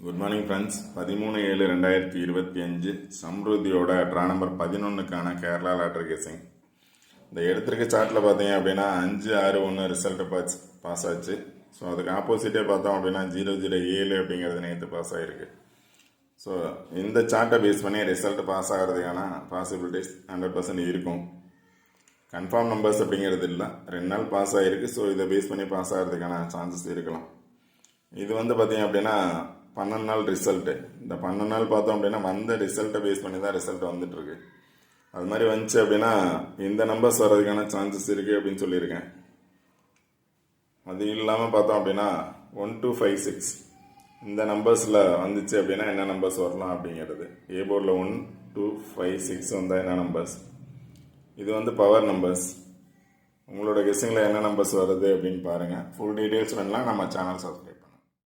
Good morning friends. 13/7/2025 சம்ருதியோட draw number 11க்கான Kerala lottery guessing. இந்த எடுத்திருக்க சார்ட்டில் பார்த்தீங்க அப்படின்னா 5-6-1 ரிசல்ட்டு பாஸ் ஆச்சு. ஸோ அதுக்கு ஆப்போசிட்டே பார்த்தோம் அப்படின்னா 0-0-7 அப்படிங்கிறது நேற்று பாஸ் ஆகிருக்கு. ஸோ இந்த சார்ட்டை பேஸ் பண்ணி ரிசல்ட் பாஸ் ஆகிறதுக்கான பாசிபிலிட்டிஸ் 100% இருக்கும். கன்ஃபார்ம் நம்பர்ஸ் அப்படிங்கிறது இல்லை, 2 நாள் பாஸ் ஆகிருக்கு. ஸோ இதை பேஸ் பண்ணி பாஸ் ஆகிறதுக்கான சான்சஸ் இருக்கலாம். இது பார்த்தீங்க அப்படின்னா 12 நாள் ரிசல்ட்டு. இந்த 12 நாள் பார்த்தோம் அப்படின்னா வந்த ரிசல்ட்டை பேஸ் பண்ணி தான் ரிசல்ட் வந்துட்டுருக்கு. அது மாதிரி வந்துச்சு அப்படின்னா இந்த நம்பர்ஸ் வர்றதுக்கான சான்சஸ் இருக்குது அப்படின்னு சொல்லியிருக்கேன். அது இல்லாமல் பார்த்தோம் அப்படின்னா 1 to 5 6 இந்த நம்பர்ஸில் வந்துச்சு அப்படின்னா என்ன நம்பர்ஸ் வரலாம் அப்படிங்கிறது. ஏ போர்டில் 1 2 5 6 வந்தால் என்ன நம்பர்ஸ். இது பவர் நம்பர்ஸ். உங்களோட கெஸ்ஸிங்கில் என்ன நம்பர்ஸ் வருது அப்படின்னு பாருங்கள். ஃபுல் டீட்டெயில்ஸ் வேணால் நம்ம சேனல் சப்ஸ்கிரைப்